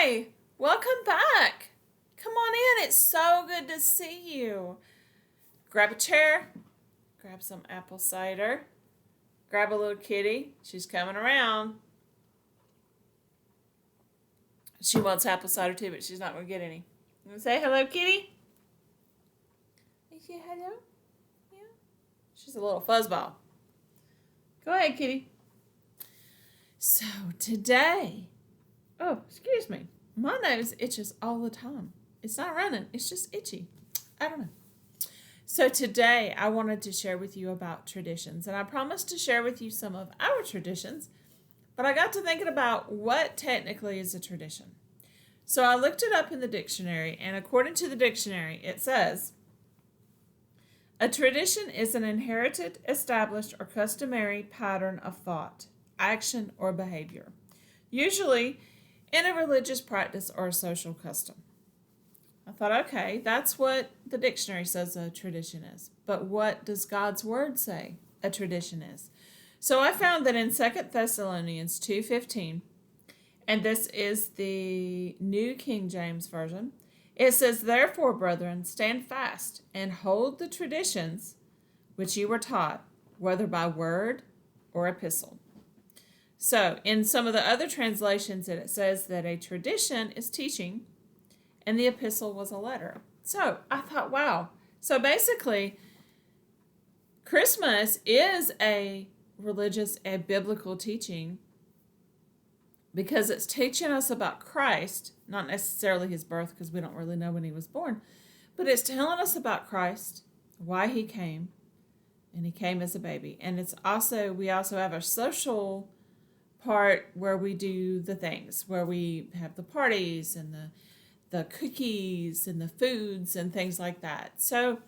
Hi, welcome back. Come on in. It's so good to see you. Grab a chair, grab some apple cider, grab a little kitty. She's coming around. She wants apple cider too, but she's not going to get any. You want to say hello, kitty? You say hello? Yeah. She's a little fuzzball. Go ahead, kitty. So today, excuse me, my nose itches all the time. It's not running, it's just itchy. I don't know. So today I wanted to share with you about traditions, and I promised to share with you some of our traditions, but I got to thinking about what technically is a tradition. So I looked it up in the dictionary, and according to the dictionary, it says a tradition is an inherited, established, or customary pattern of thought, action, or behavior, usually in a religious practice or a social custom. I thought, okay, that's what the dictionary says a tradition is. But what does God's word say a tradition is? So I found that in 2 Thessalonians 2:15, and this is the New King James Version, it says, "Therefore, brethren, stand fast and hold the traditions which you were taught, whether by word or epistle." So in some of the other translations, it says that a tradition is teaching, and the epistle was a letter. So I thought, wow. So basically, Christmas is a biblical teaching because it's teaching us about Christ, not necessarily his birth because we don't really know when he was born, but it's telling us about Christ, why he came, and he came as a baby. And we also have a social part where we do the things, where we have the parties and the cookies and the foods and things like that. So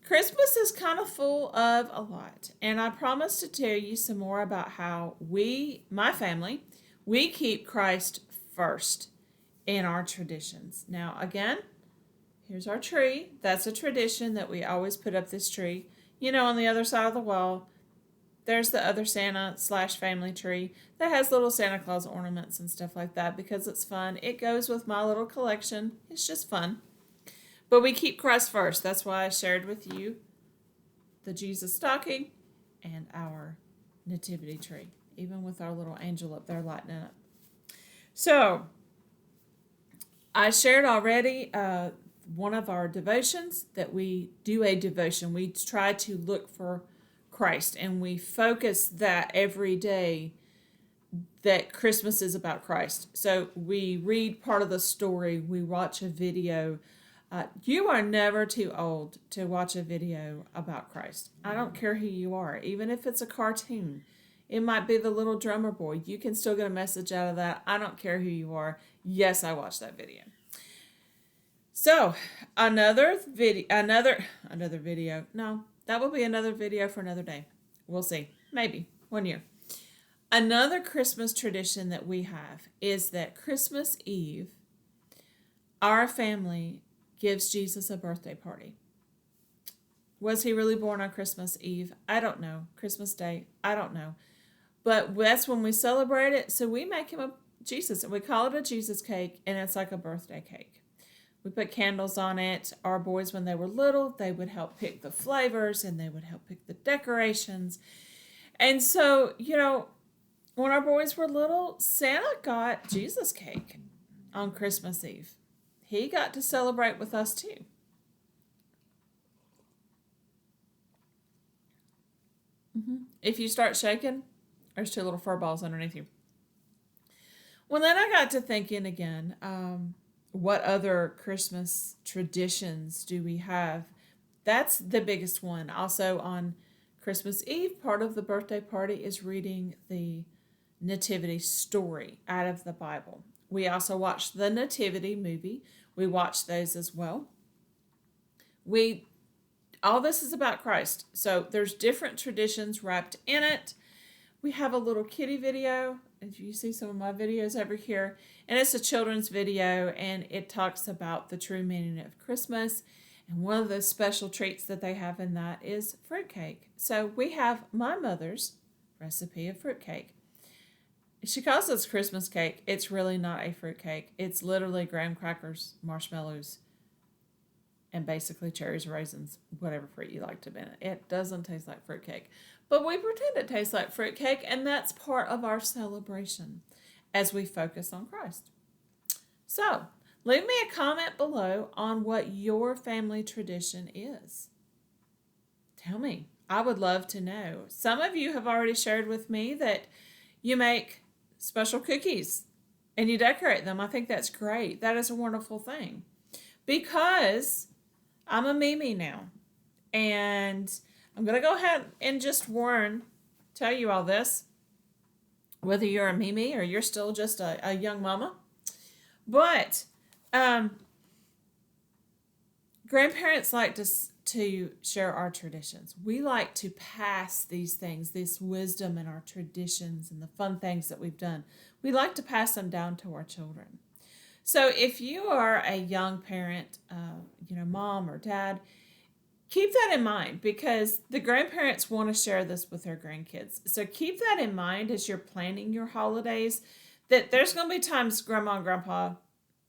Christmas is kind of full of a lot. And I promised to tell you some more about how my family, we keep Christ first in our traditions. Now, again, here's our tree. That's a tradition that we always put up this tree. On the other side of the wall, there's the other Santa/family tree that has little Santa Claus ornaments and stuff like that because it's fun. It goes with my little collection. It's just fun. But we keep Christ first. That's why I shared with you the Jesus stocking and our nativity tree, even with our little angel up there lighting it up. So I shared already one of our devotions that we do a devotion. We try to look for Christ, and we focus that every day that Christmas is about Christ. So we read part of the story, we watch a video. You are never too old to watch a video about Christ. I don't care who you are, even if it's a cartoon. It might be the little drummer boy. You can still get a message out of that. I don't care who you are. Yes, I watched that video. So another video. No, that will be another video for another day. We'll see. Maybe one year. Another Christmas tradition that we have is that Christmas Eve, our family gives Jesus a birthday party. Was he really born on Christmas Eve? I don't know. Christmas Day? I don't know. But that's when we celebrate it. So we make him a Jesus, and we call it a Jesus cake, and it's like a birthday cake. We put candles on it. Our boys, when they were little, they would help pick the flavors and they would help pick the decorations. And so, when our boys were little, Santa got Jesus cake on Christmas Eve. He got to celebrate with us too. If you start shaking, there's two little fur balls underneath you. Well, then I got to thinking again, what other Christmas traditions do we have? That's the biggest one. Also on Christmas Eve, part of the birthday party is reading the nativity story out of the Bible. We also watch the nativity movie. We watch those as well. All this is about Christ. So there's different traditions wrapped in it. We have a little kitty video. If you see some of my videos over here, and it's a children's video, and it talks about the true meaning of Christmas. And one of the special treats that they have in that is fruitcake. So we have my mother's recipe of fruitcake. She calls this Christmas cake. It's really not a fruit cake. It's literally graham crackers, marshmallows, and basically cherries, raisins, whatever fruit you like to be in it. It doesn't taste like fruitcake. But we pretend it tastes like fruitcake, and that's part of our celebration as we focus on Christ. So, leave me a comment below on what your family tradition is. Tell me. I would love to know. Some of you have already shared with me that you make special cookies and you decorate them. I think that's great. That is a wonderful thing. Because I'm a Mimi now. And I'm going to go ahead and just tell you all this. Whether you're a Mimi or you're still just a young mama. But grandparents like to share our traditions. We like to pass these things, this wisdom and our traditions and the fun things that we've done. We like to pass them down to our children. So if you are a young parent, mom or dad, keep that in mind because the grandparents want to share this with their grandkids. So keep that in mind as you're planning your holidays, that there's going to be times Grandma and Grandpa,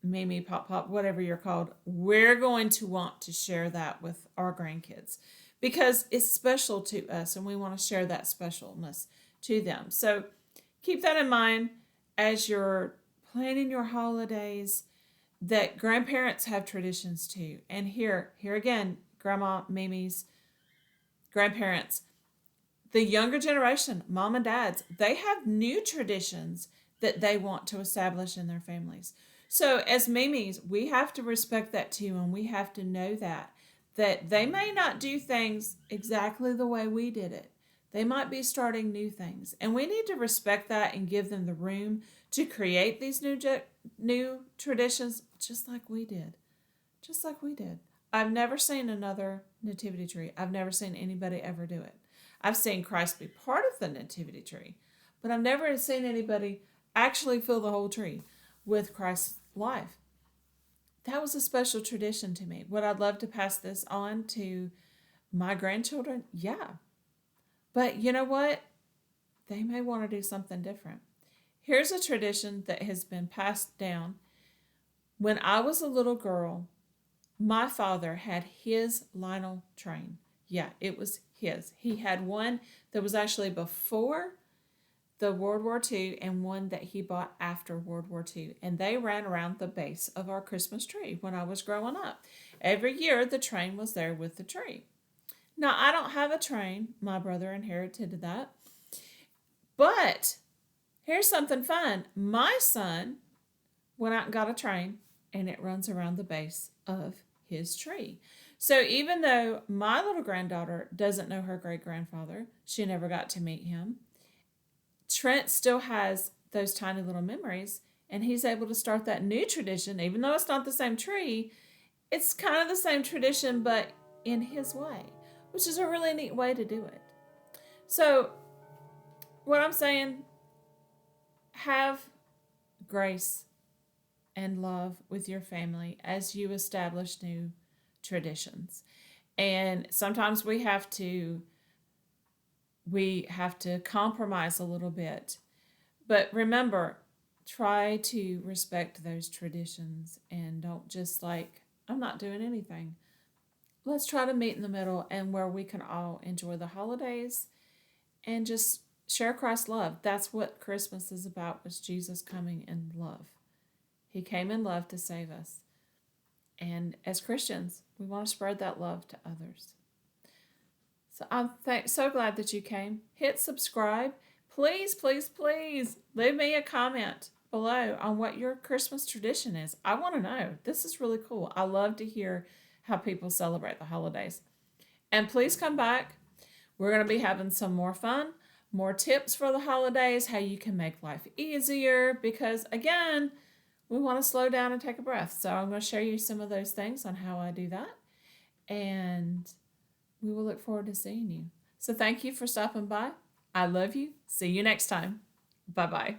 Mimi, Pop, whatever you're called, we're going to want to share that with our grandkids because it's special to us and we want to share that specialness to them. So keep that in mind as you're planning your holidays, that grandparents have traditions too. And here again, Grandma, Mimi's, grandparents, the younger generation, mom and dads, they have new traditions that they want to establish in their families. So as Mimis, we have to respect that too, and we have to know that they may not do things exactly the way we did it. They might be starting new things, and we need to respect that and give them the room to create these new traditions just like we did. Just like we did. I've never seen another nativity tree. I've never seen anybody ever do it. I've seen Christ be part of the nativity tree, but I've never seen anybody actually fill the whole tree with Christ's life. That was a special tradition to me. Would I love to pass this on to my grandchildren? Yeah. But you know what? They may want to do something different. Here's a tradition that has been passed down. When I was a little girl, my father had his Lionel train. Yeah, it was his. He had one that was actually before the World War II and one that he bought after World War II. And they ran around the base of our Christmas tree when I was growing up. Every year the train was there with the tree. Now, I don't have a train. My brother inherited that. But here's something fun. My son went out and got a train, and it runs around the base of his tree. So even though my little granddaughter doesn't know her great-grandfather, she never got to meet him, Trent still has those tiny little memories, and he's able to start that new tradition. Even though it's not the same tree, it's kind of the same tradition, but in his way, which is a really neat way to do it. So what I'm saying, have grace and love with your family as you establish new traditions. And sometimes we have to compromise a little bit. But remember, try to respect those traditions and don't just I'm not doing anything. Let's try to meet in the middle and where we can all enjoy the holidays and just share Christ's love. That's what Christmas is about, was Jesus coming in love. He came in love to save us. And as Christians, we want to spread that love to others. So I'm so glad that you came. Hit subscribe. Please, please, please leave me a comment below on what your Christmas tradition is. I want to know. This is really cool. I love to hear how people celebrate the holidays. And please come back. We're going to be having some more fun, more tips for the holidays, how you can make life easier, because again, we want to slow down and take a breath. So I'm going to show you some of those things on how I do that. And we will look forward to seeing you. So thank you for stopping by. I love you. See you next time. Bye-bye.